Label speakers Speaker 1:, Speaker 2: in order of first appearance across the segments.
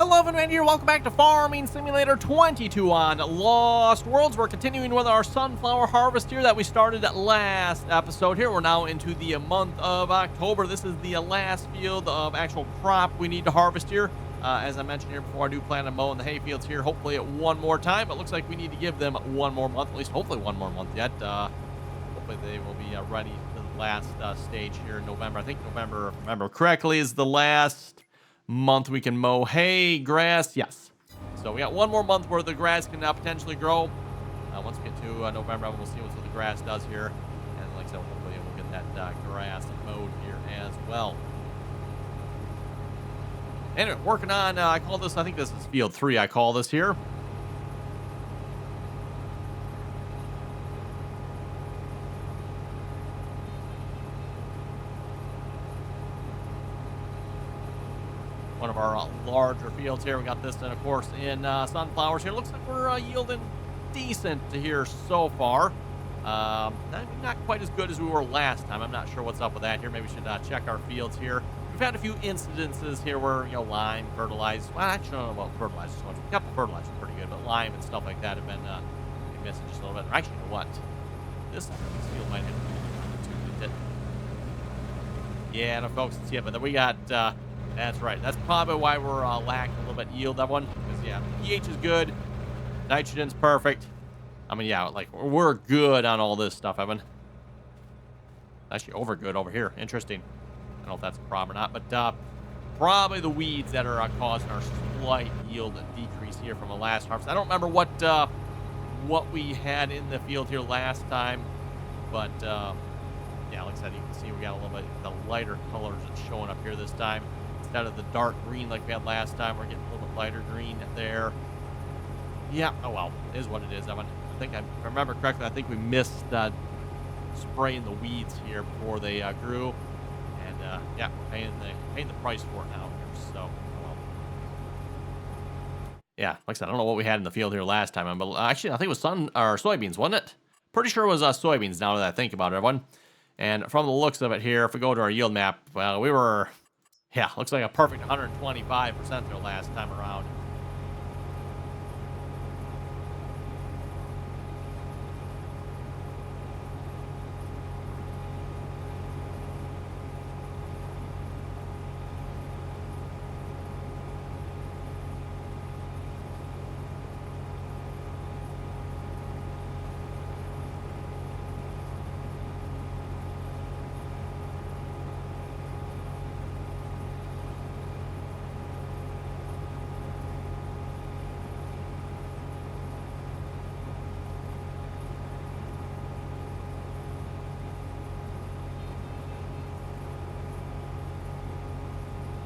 Speaker 1: Hello everyone here, welcome back to Farming Simulator 22 on Lost Worlds. We're continuing with our sunflower harvest here that we started last episode here. We're now into the month of October. This is the last field of actual crop we need to harvest here. As I mentioned here before, I do plan on mowing the hay fields here, hopefully at one more time. But looks like we need to give them one more month, at least hopefully one more month yet. Hopefully they will be ready for the last stage here in November. I think November, if I remember correctly, is the last month we can mow hay, grass, yes. So we got one more month where the grass can potentially grow. Once we get to November, we'll see what the grass does here. And like I said, hopefully we'll get that grass mowed here as well. Anyway, working on, I call this, I think this is field 3, I call this here. One of our larger fields here. We got this, and of course, in sunflowers here. Looks like we're yielding decent here so far. Not quite as good as we were last time. I'm not sure what's up with that here. Maybe we should check our fields here. We've had a few incidences here where, lime, fertilizer. Well, actually, I don't know about fertilizer so much. A couple fertilizers are pretty good, but lime and stuff like that have been missing just a little bit. Actually, you know what? This field might have to. Yeah, no, folks, see it, but then we got. That's right. That's probably why we're lacking a little bit yield, that one. Because, yeah, pH is good. Nitrogen's perfect. I mean, yeah, like, we're good on all this stuff, Evan. Actually, over good over here. Interesting. I don't know if that's a problem or not, but probably the weeds that are causing our slight yield decrease here from the last harvest. I don't remember what we had in the field here last time, but, yeah, like I said, you can see we got a little bit the lighter colors that's showing up here this time. Instead of the dark green like we had last time, we're getting a little bit lighter green there. Yeah, oh well, it is what it is. I think, if I remember correctly, I think we missed spraying the weeds here before they grew. And, yeah, we're paying the price for it now here, so, well. Yeah, like I said, I don't know what we had in the field here last time, but actually, I think it was soybeans, wasn't it? Pretty sure it was soybeans now that I think about it, everyone. And from the looks of it here, if we go to our yield map, well, we were... Yeah, looks like a perfect 125% there last time around.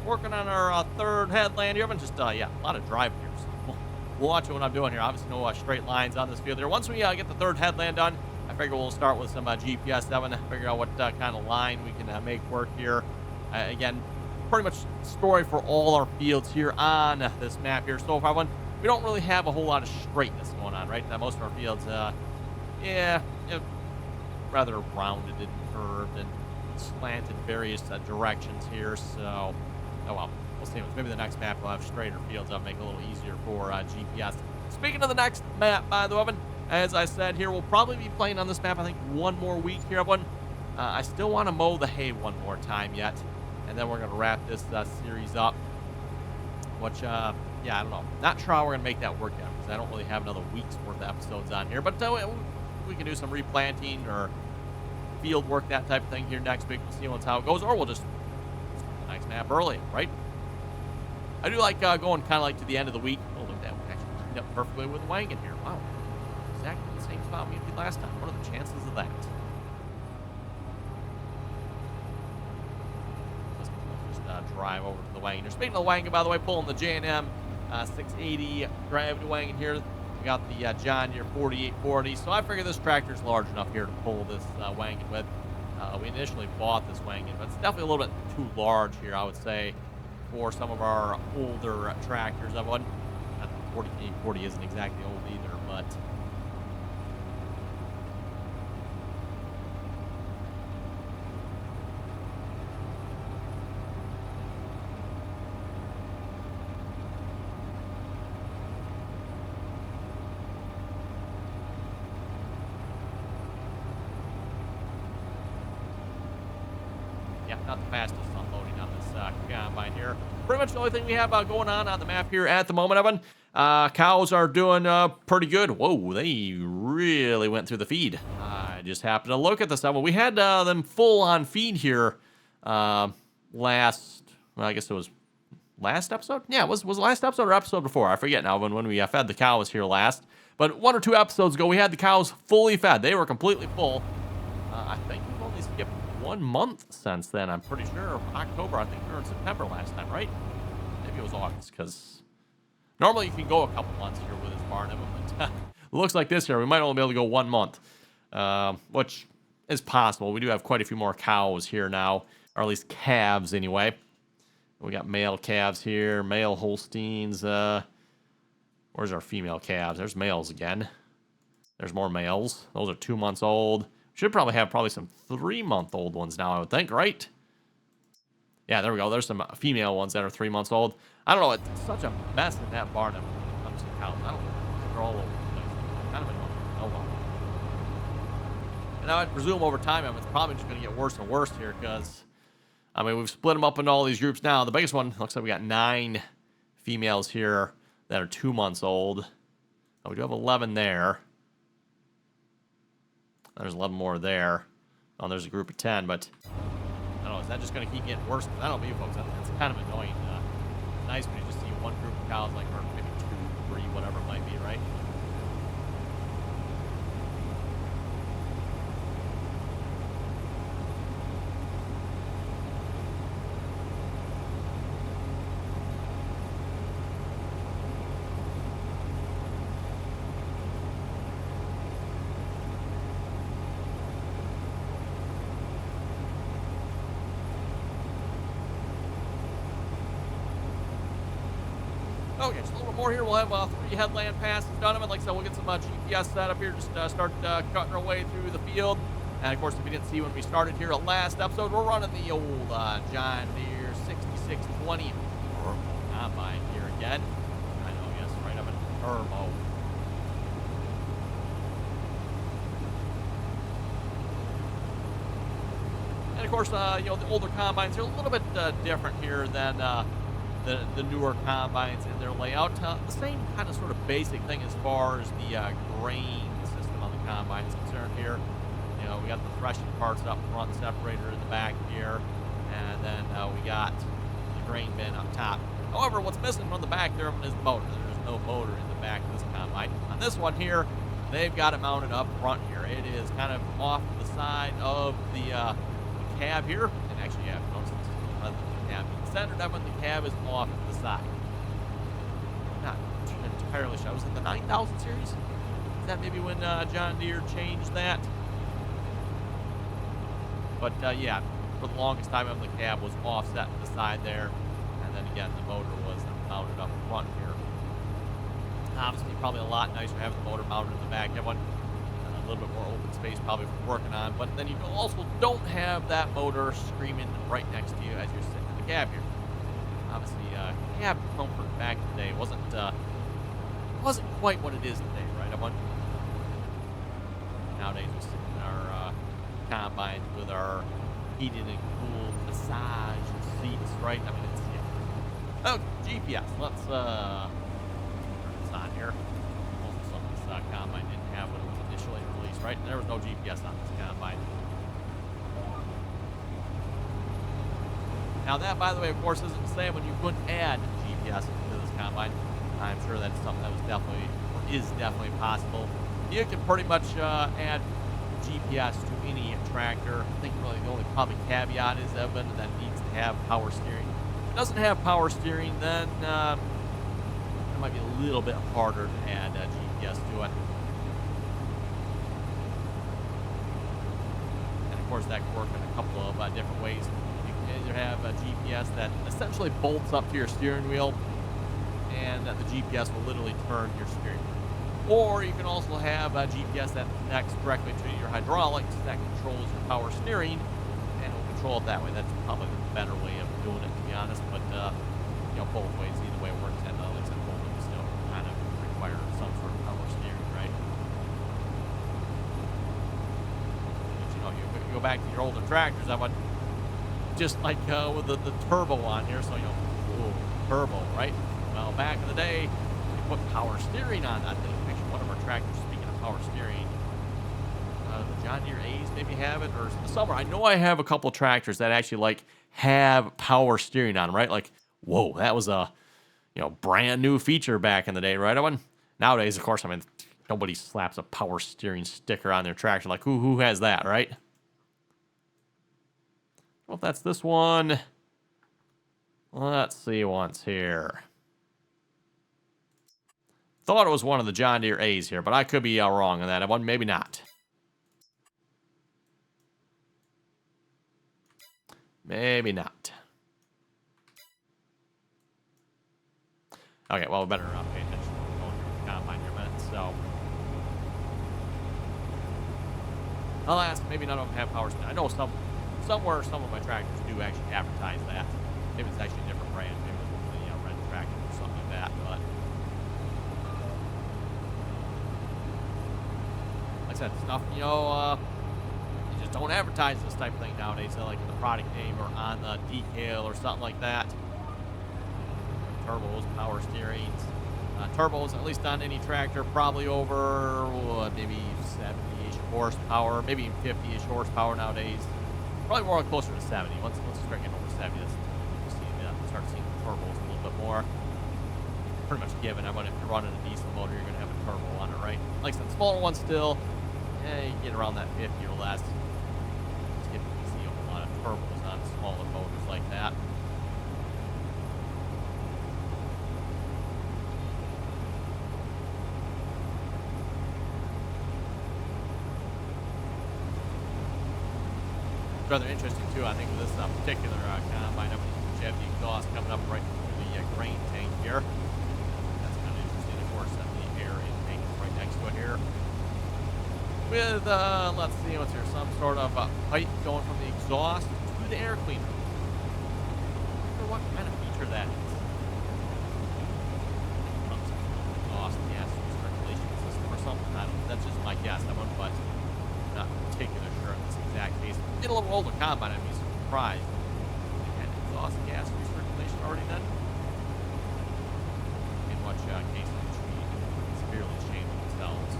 Speaker 1: Working on our third headland here. I'm just, yeah, a lot of drive here. So we'll watch what I'm doing here. Obviously, no straight lines on this field here. Once we get the third headland done, I figure we'll start with some GPS, Evan, figure out what kind of line we can make work here. Again, pretty much story for all our fields here on this map here. So far, we don't really have a whole lot of straightness going on, right? Most of our fields, yeah, rather rounded and curved and slanted various directions here. So... Oh, well, we'll see. Maybe the next map will have straighter fields. That'll make it a little easier for GPS. Speaking of the next map, by the way, as I said here, we'll probably be playing on this map, I think, one more week here, everyone. I still want to mow the hay one more time yet, and then we're going to wrap this series up, which, yeah, I don't know. Not sure how we're going to make that work out, because I don't really have another week's worth of episodes on here, but we can do some replanting or field work, that type of thing here next week. We'll see how it goes, or we'll just next map early, right? I do like going kind of like to the end of the week. Oh, look, that we actually lined up perfectly with the wagon here. Wow. Exactly the same spot we did last time. What are the chances of that? Let's just drive over to the wagon here. Speaking of the wagon, by the way, pulling the J&M 680 gravity wagon here. We got the John Deere 4840. So I figure this tractor's large enough here to pull this wagon with. We initially bought this wagon, but it's definitely a little bit too large here, I would say, for some of our older tractors. I wouldn't. 4840 isn't exactly old either, but not the fastest unloading on this combine here. Pretty much the only thing we have going on the map here at the moment, Evan. Cows are doing pretty good. Whoa, they really went through the feed. I just happened to look at this stuff. Well, we had them full on feed here last, well, I guess it was last episode? Yeah, was the last episode or episode before? I forget now when we fed the cows here last. But 1 or 2 episodes ago, we had the cows fully fed. They were completely full. I think we've only skipped 1 month since then, I'm pretty sure. October, I think we were in September last time, right? Maybe it was August, because normally you can go a couple months here with this barn, but it looks like this year we might only be able to go 1 month, which is possible. We do have quite a few more cows here now, or at least calves anyway. We got male calves here, male Holsteins. Where's our female calves? There's males again. There's more males. Those are 2 months old. Should probably have some 3-month-old ones now, I would think, right? Yeah, there we go. There's some female ones that are 3 months old. I don't know. It's such a mess in that barn when it comes to cows. I don't know. They're all over the place. Kind of annoying. Oh, well. And I would presume over time, it's probably just going to get worse and worse here because, I mean, we've split them up into all these groups now. The biggest one looks like we got 9 females here that are 2 months old. Oh, we do have 11 there. There's 11 more there. Oh, there's a group of 10, but I don't know. Is that just going to keep getting worse? Because I don't know, folks. It's kind of annoying. Nice when you just see one group of cows, like, or maybe 2, 3, whatever it might be, right? Okay, just a little bit more here. We'll have 3 headland passes done. And like I said, we'll get some GPS set up here. Just start cutting our way through the field. And of course, if you didn't see when we started here at last episode, we're running the old John Deere 6620 turbo combine here again. I know, yes, right up in turbo. And of course, the older combines are a little bit different here than the newer combines in their layout. The same kind of sort of basic thing as far as the grain system on the combine is concerned here. We got the threshing parts up front, separator in the back here, and then we got the grain bin up top. However, what's missing from the back there is the motor. There's no motor in the back of this combine. On this one here, they've got it mounted up front here. It is kind of off the side of the cab here. And actually, yeah, notice it's rather than the cab being centered up when the cab is off to the side. I'm not entirely sure. Was it the 9000 series? Is that maybe when John Deere changed that? But yeah, for the longest time, the cab was offset to the side there. And then again, the motor was mounted up front here. Obviously, probably a lot nicer having the motor mounted in the back. You have one a little bit more open space probably for working on. But then you also don't have that motor screaming right next to you as you're sitting in the cab here. Obviously, cab comfort back in the day wasn't quite what it is today, right? Nowadays, we sit in our combines with our heated and cooled massage seats, right? I mean, it's, yeah. Oh, GPS. Let's turn this on here. Also, some of this combine didn't have when it was initially released, right? There was no GPS on this combine. Now that, by the way, of course, isn't to say when you couldn't add GPS to this combine. I'm sure that's something that was definitely possible. You can pretty much add GPS to any tractor. I think really the only probably caveat is that it needs to have power steering. If it doesn't have power steering, then it might be a little bit harder to add GPS to it. And of course, that can work in a couple of different ways. You can either have a GPS that essentially bolts up to your steering wheel, and the GPS will literally turn your steering wheel. Or you can also have a GPS that connects directly to your hydraulics that controls your power steering, and will control it that way. That's probably the better way of doing it, to be honest. But both ways, either way it works, and like I said, both of them still kind of require some sort of power steering, right? But, you go back to your older tractors. just like with the turbo on here. So, ooh, turbo, right? Well, back in the day, they put power steering on that thing. Actually, one of our tractors, speaking of power steering, the John Deere A's maybe have it, or somewhere. I know I have a couple tractors that actually like have power steering on them, right? Like, whoa, that was a brand new feature back in the day, right? Nowadays, of course, I mean, nobody slaps a power steering sticker on their tractor. Like, who has that, right? Well, if that's this one, let's see once here. Thought it was one of the John Deere A's here, but I could be wrong on that one. Maybe not. Maybe not. Okay, well, we better pay attention to what's going through the combine here a minute. So, alas, maybe none of them have power steering. I know somewhere some of my tractors do actually advertise that. Maybe it's actually a different brand. Maybe it's one of the red tractors or something like that. But like I said, stuff you just don't advertise this type of thing nowadays. So like in the product name or on the decal or something like that. Turbos, power steerings. Turbos, at least on any tractor, probably over maybe 70-ish horsepower, maybe even 50-ish horsepower nowadays. Probably more closer to 70. Once you start getting over 70, start seeing the turbos a little bit more. Pretty much given. I mean, if you're running a diesel motor, you're going to have a turbo on it, right? Like I said, smaller ones still, you get around that 50 or less. Typically see a lot of turbos on smaller motors like that. Rather interesting too, I think, with this particular combine up with the exhaust coming up right through the grain tank here. That's kind of interesting. Of course, the air intake is right next to it here. With let's see what's here, some sort of pipe going from the exhaust to the air cleaner. I wonder what kind of feature that is. Exhaust gas recirculation system or something. I don't know. That's just my guess. I wouldn't, but not particularly sure in this exact case. Get a little older combine, I'd be surprised. And exhaust gas recirculation already done. In which case they should be severely ashamed of themselves.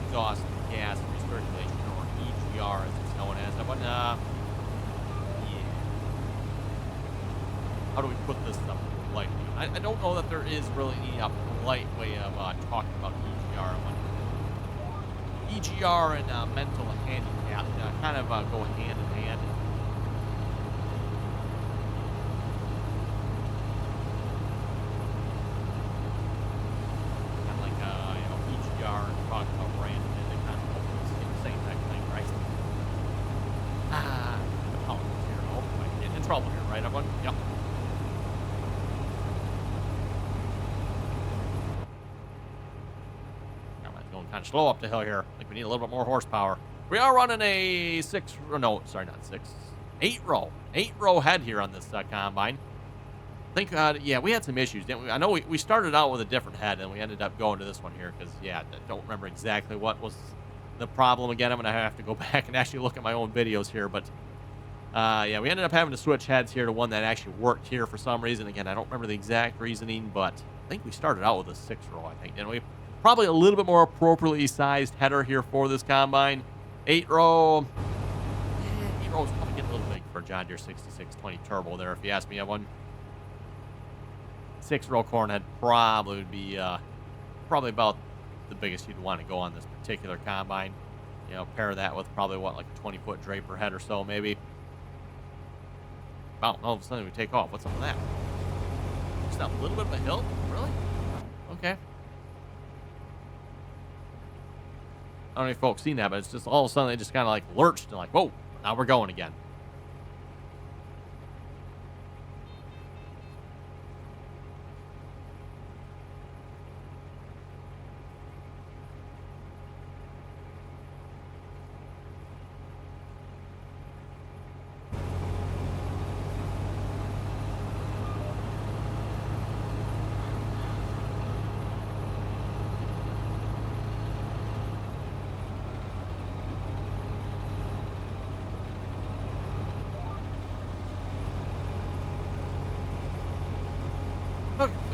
Speaker 1: Exhaust gas recirculation, or EGR as it's known as. Yeah. How do we put this up politely? I don't know that there is really any polite way of talking about EGR. EGR and mental handicap kind of go hand in hand. Kind of like EGR and talking about brand, and they kind of do the same type of thing, right? Apologies here. Oh, I'm getting in trouble here, right, everyone? Yep. Kind of slow up the hill here. I think we need a little bit more horsepower. We are running a 8-row head here on this combine. I think, yeah, we had some issues, didn't we? I know we started out with a different head, and we ended up going to this one here because, yeah, I don't remember exactly what was the problem again. I'm going to have to go back and actually look at my own videos here, but, yeah, we ended up having to switch heads here to one that actually worked here for some reason. Again, I don't remember the exact reasoning, but I think we started out with a 6-row, I think, didn't we? Probably a little bit more appropriately sized header here for this combine. 8-row. Yeah, 8-row's probably getting a little big for a John Deere 6620 turbo there, if you ask me. 6-row corn head probably would be probably about the biggest you'd want to go on this particular combine. Pair that with probably like a 20-foot draper head or so, maybe. Wow, all of a sudden we take off. What's up with that? Just a little bit of a hill? Really? Okay. I don't know if folks seen that, but it's just all of a sudden they just kind of like lurched and like, whoa, now we're going again.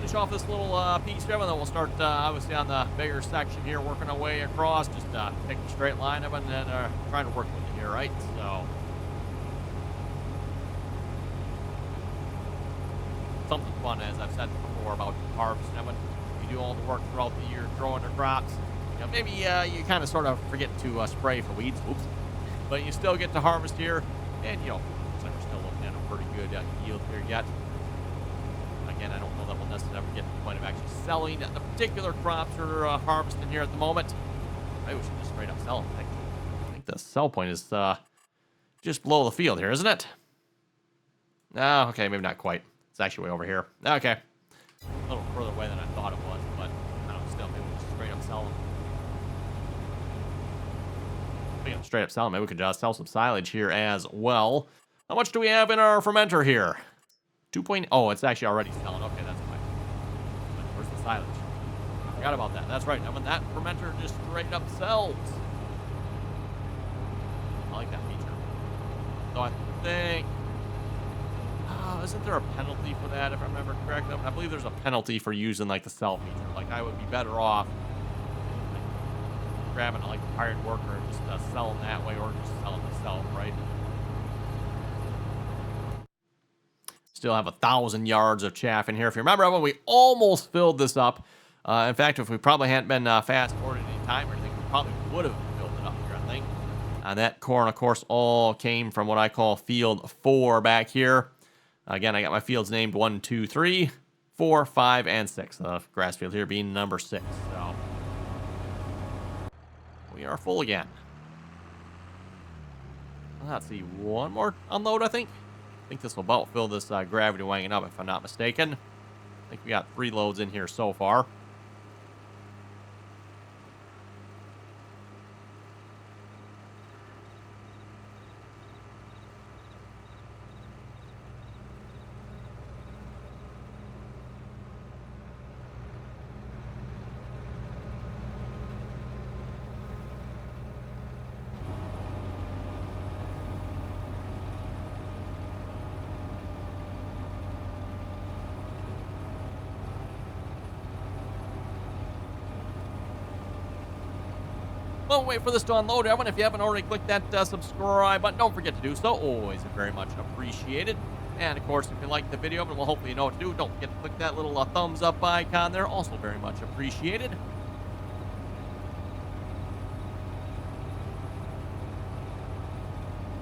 Speaker 1: finish off this little piece here, and then we'll start obviously on the bigger section here, working our way across, just take a straight line of it, and then trying to work with it here, right? So something fun, as I've said before, about harvesting them. You do all the work throughout the year growing your crops. You know, maybe you kind of sort of forget to spray for weeds, oops, but you still get to harvest here, and you know, looks like we're still looking at a pretty good yield here yet. Again, I don't know that we'll necessarily ever get to the point of actually selling the particular crops we're harvesting here at the moment. Maybe we should just straight up sell them. I think the sell point is just below the field here, isn't it? No, okay, maybe not quite. It's actually way over here. Okay. A little further away than I thought it was, but I don't know, still, maybe we'll just straight up sell them. Speaking of straight up selling, maybe we could just sell some silage here as well. How much do we have in our fermenter here? 2. Oh, it's actually already selling. Okay, that's fine. But where's the silage? Forgot about that. That's right. I mean, that fermenter just straight up sells. I like that feature. So I think... isn't there a penalty for that, if I remember correctly? I believe there's a penalty for using, like, the sell feature. Like, I would be better off like, grabbing, like, a hired worker and just selling that way, or just selling myself, right? Still have 1,000 yards of chaff in here. If you remember when we almost filled this up, in fact, if we probably hadn't been fast forwarded any time or anything, we probably would have filled it up here, I think. That corn, of course, all came from what I call field 4 back here. Again, I got my fields named 1, 2, 3, 4, 5, and 6. The grass field here being number 6. So we are full again. Let's see, one more unload, I think. I think this will about fill this gravity wagon up, if I'm not mistaken. I think we got 3 loads in here so far. Well, wait for this to unload, everyone. If you haven't already clicked that subscribe button, don't forget to do so. Always very much appreciated. And, of course, if you like the video, well, hopefully you know what to do. Don't forget to click that little thumbs up icon there. Also very much appreciated.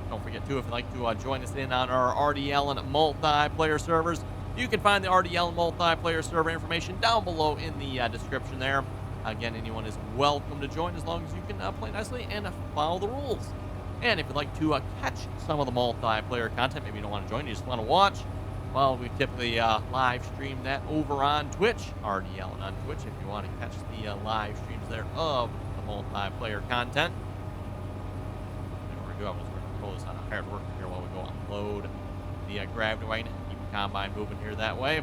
Speaker 1: Don't forget, too, if you'd like to join us in on our RDAllen multiplayer servers, you can find the RDAllen multiplayer server information down below in the description there. Again, anyone is welcome to join as long as you can play nicely and follow the rules. And if you'd like to catch some of the multiplayer content, maybe you don't want to join, you just want to watch, well, we typically live stream that over on Twitch, RDAllen on Twitch, if you want to catch the live streams there of the multiplayer content. And we're going to control this on a hard work here while we go unload the gravity wagon, keep the combine moving here that way.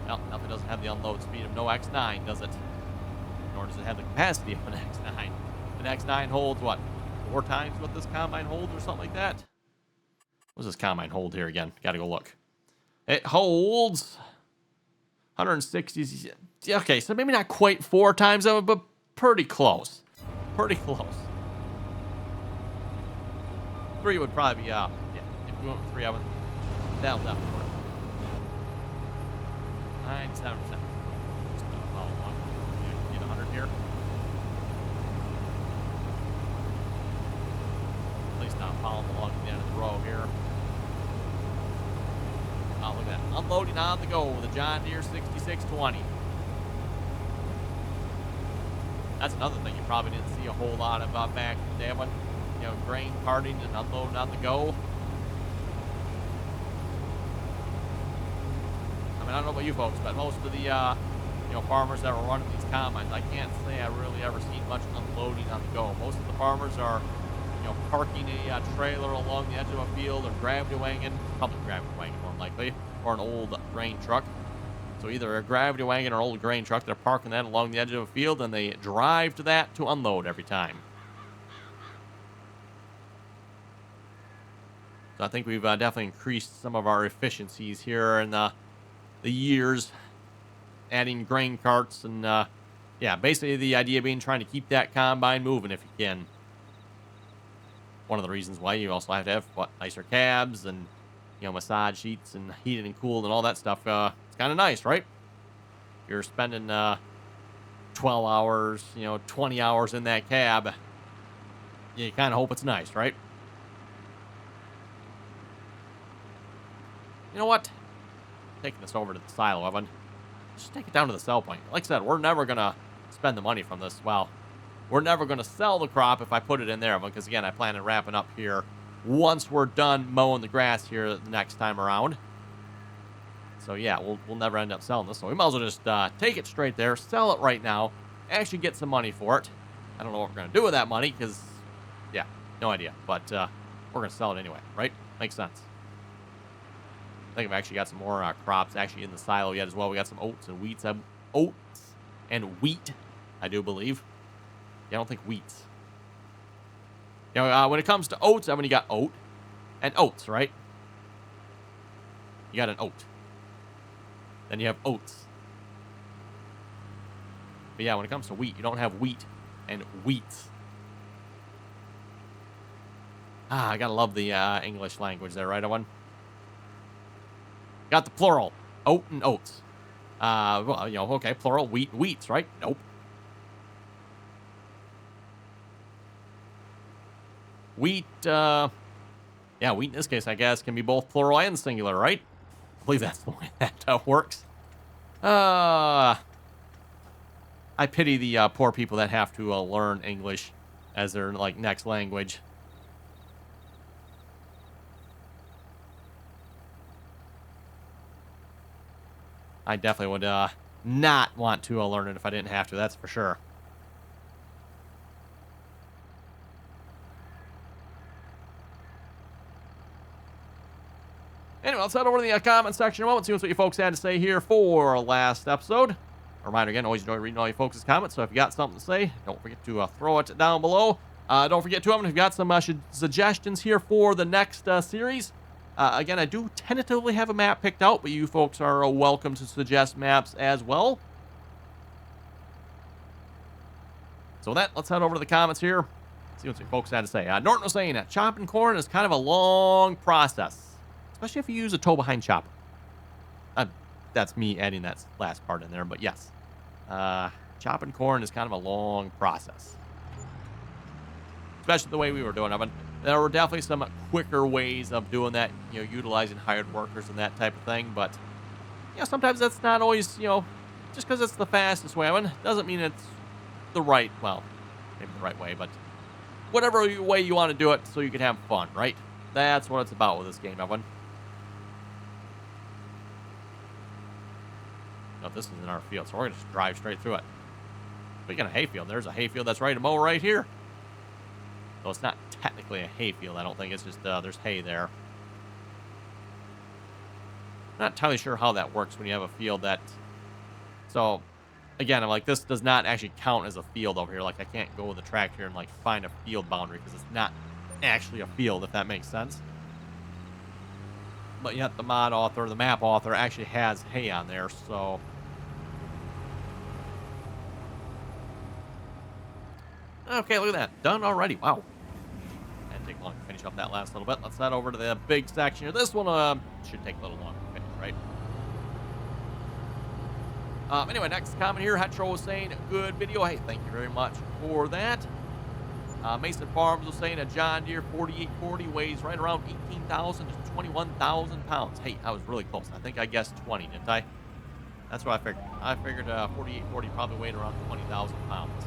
Speaker 1: Well, nothing doesn't have the unload speed of no X9, does it? Nor does it have the capacity of an X9. An X9 holds, what, 4 times what this combine holds or something like that? What does this combine hold here again? Gotta go look. It holds 160. Okay, so maybe not quite 4 times of it, but pretty close. Pretty close. 3 would probably be, yeah, if we went with 3 of them, that'll definitely work. 97%. Just follow along. Get 100 here. At least not following along to the end of the row here. Oh, look at that. Unloading on the go with a John Deere 6620. That's another thing you probably didn't see a whole lot of back in the day when, you know, grain carting and unloading on the go. I mean, I don't know about you folks, but most of the, you know, farmers that were running these combines, I can't say I really ever seen much unloading on the go. Most of the farmers are, you know, parking a trailer along the edge of a field or gravity wagon, probably gravity wagon more likely, or an old grain truck. So either a gravity wagon or an old grain truck, they're parking that along the edge of a field and they drive to that to unload every time. So I think we've definitely increased some of our efficiencies here in the years, adding grain carts and yeah, basically the idea being trying to keep that combine moving if you can. One of the reasons why you also have to have nicer cabs and massage seats and heated and cooled and all that stuff. It's kind of nice, right? You're spending 12 hours, 20 hours in that cab. You kind of hope it's nice, right? You know what? Taking this over to the silo oven. Just take it down to the sell point. Like I said, we're never going to spend the money from this. Well, we're never going to sell the crop if I put it in there. Because, again, I plan on wrapping up here once we're done mowing the grass here the next time around. So, yeah, we'll never end up selling this. So we might as well just take it straight there, sell it right now, actually get some money for it. I don't know what we're going to do with that money because, yeah, no idea. But we're going to sell it anyway, right? Makes sense. I think I've actually got some more crops actually in the silo yet as well. We got some oats and wheats. Oats and wheat, I do believe. Yeah, I don't think wheats. When it comes to oats, I mean, you got oat and oats, right? You got an oat. Then you have oats. But yeah, when it comes to wheat, you don't have wheat and wheats. I gotta love the English language there, right, Owen? Got the plural. Oat and oats. Well, okay, plural. Wheat and wheats, right? Nope. Wheat, yeah, wheat in this case, I guess, can be both plural and singular, right? I believe that's the way that works. I pity the poor people that have to learn English as their, next language. I definitely would not want to learn it if I didn't have to, that's for sure. Anyway, let's head over to the comment section in a moment, see what you folks had to say here for last episode. A reminder again, always enjoy reading all you folks' comments, so if you got something to say, don't forget to throw it down below. Don't forget to, if you've got some suggestions here for the next series. Again, I do tentatively have a map picked out, but you folks are welcome to suggest maps as well. So with that, let's head over to the comments here, see what you folks had to say. Norton was saying that chopping corn is kind of a long process, especially if you use a toe-behind chopper. That's me adding that last part in there, but yes. Chopping corn is kind of a long process, especially the way we were doing it. There were definitely some quicker ways of doing that, utilizing hired workers and that type of thing. But, sometimes that's not always, just because it's the fastest way. Doesn't mean it's the right, well, maybe the right way, but whatever way you want to do it so you can have fun, right? That's what it's about with this game, Evan. No, this isn't our field, so we're going to just drive straight through it. Speaking of hayfield, there's a hayfield that's ready to mow right here. So it's not technically a hayfield, I don't think. It's just there's hay there. Not entirely sure how that works when you have a field that... So, again, I'm like, this does not actually count as a field over here. Like, I can't go with the tractor and, find a field boundary because it's not actually a field, if that makes sense. But yet the mod author, the map author, actually has hay on there, so... Okay, look at that. Done already. Wow. And take long to finish up that last little bit. Let's head over to the big section here. This one should take a little longer to finish, right? Anyway, next comment here. Hetro was saying, good video. Hey, thank you very much for that. Mason Farms was saying a John Deere 4840 weighs right around 18,000 to 21,000 pounds. Hey, I was really close. I think I guessed 20, didn't I? That's what I figured. I figured 4840 probably weighed around 20,000 pounds.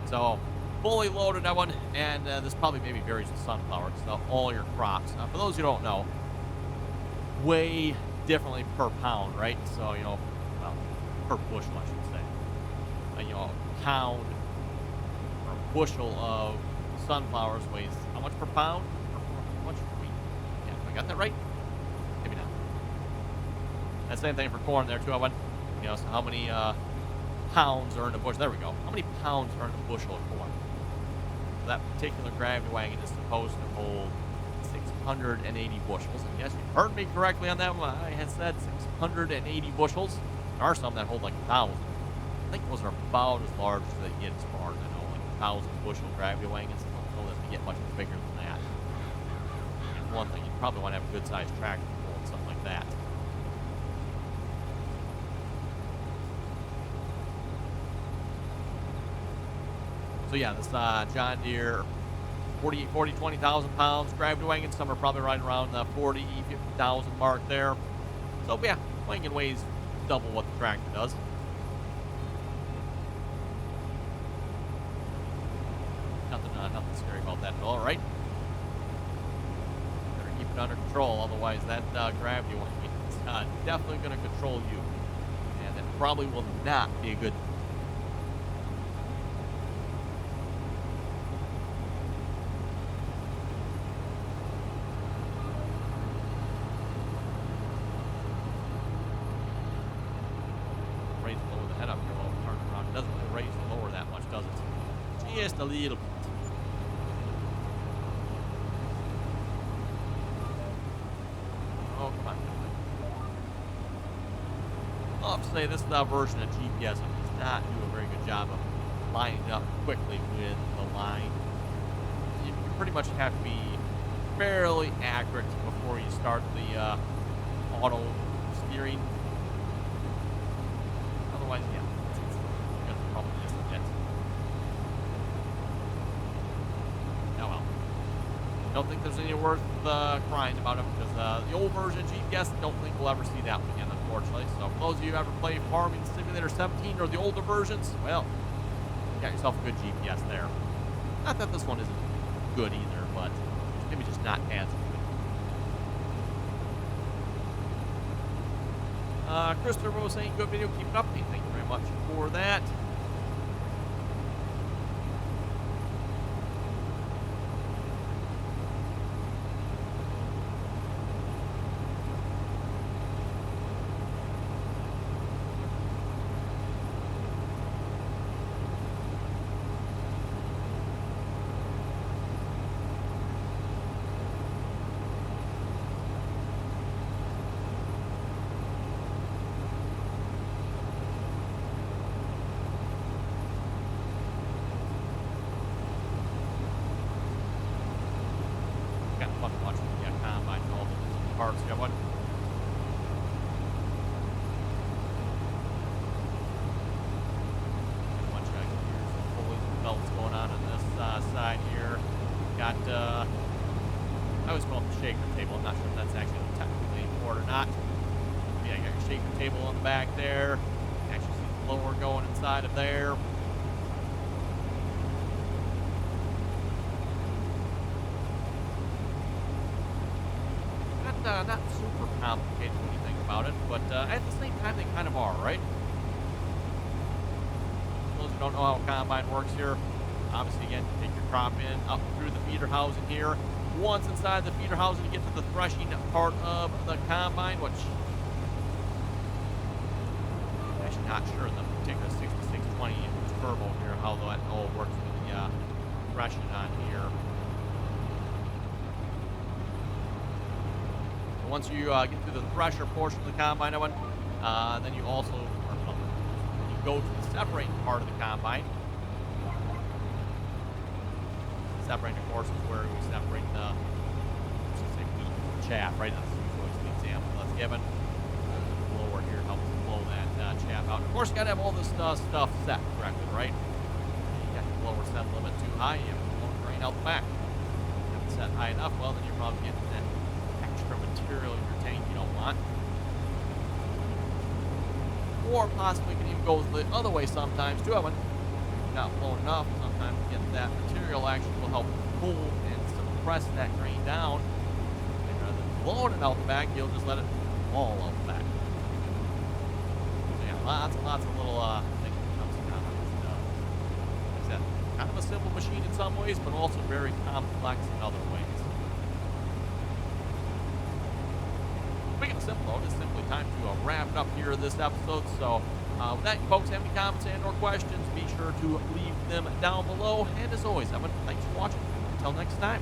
Speaker 1: So, fully loaded that one, and this probably maybe varies with sunflower, because all your crops, for those who don't know, weigh differently per pound, right? So, well, per bushel, I should say. A pound or a bushel of sunflowers weighs how much per pound? Or how much per week? Yeah, I got that right? Maybe not. And same thing for corn there, too. I went, so how many pounds are in a bushel? There we go. How many pounds are in a bushel of corn? So that particular gravity wagon is supposed to hold 6 680 bushels. And yes, you heard me correctly on that one. I had said 680 bushels. There are some that hold like 1,000. I think those are about as large as they get as far as I know, like 1,000 bushel gravity wagons. I don't know that they get much bigger than that. And one thing, you probably want to have a good sized tractor to hold something like that. So yeah, this John Deere 20,000 pounds gravity wagon. Some are probably right around the 50,000 mark there. So yeah, wagon weighs double what the tractor does. Nothing scary about that at all, right? Better keep it under control, otherwise that gravity wagon is definitely going to control you, and it probably will not be a good thing. Lower the head up here while we turn around. It doesn't really raise and lower that much, does it? Just a little bit. Oh, come on. I'll have to say this version of GPS does not do a very good job of lining up quickly with the line. You pretty much have to be fairly accurate before you start the auto steering. Otherwise, yeah, it's going to probably miss it. Oh well. Don't think there's any worth crying about it because the old version of GPS, don't think we'll ever see that one again, unfortunately. So for those of you who ever play Farming Simulator 17 or the older versions, well, you got yourself a good GPS there. Not that this one isn't good either, but maybe just not as good. Christopher was saying, good video, keep it up. Thank you very much for that. Parts, yeah, what? A bunch of gears and pulleys and belts going on this side here. Got, I always call it the shaker table. I'm not sure if that's actually technically important or not. Yeah, you got your shaker table on the back there. You can actually see the blower going inside of there. Not super complicated when you think about it, but at the same time, they kind of are, right? For those who don't know how a combine works here, obviously, again, you take your crop in, up through the feeder housing here. Once inside the feeder housing, you get to the threshing part of the combine, which I'm actually not sure in the particular 6620 turbo here, how that all works with the threshing on here. Once you get to the thresher portion of the combine, then you also you go to the separating part of the combine. Separating, of course, is where we separate the wheat from chaff, right? That's usually the example that's given. The blower here helps blow that chaff out. Of course, you got to have all this stuff set correctly, right? You got your blower set limit too high, you have to blow the grain out the back. You have it set high enough, well, then you're probably getting that extra material in your tank you don't want. Or possibly can even go the other way sometimes too. When you're not blowing enough, sometimes you get that material actually will help pull and suppress that grain down. And rather than blowing it out the back, you'll just let it fall out the back. So yeah, lots and lots of little things that comes down with this stuff. Like I said, kind of a simple machine in some ways, but also very complex in other ways. Speaking of simple, it's simply time to wrap it up here in this episode. So with that, you folks have any comments and or questions, be sure to leave them down below. And as always, everyone, thanks for watching. Until next time.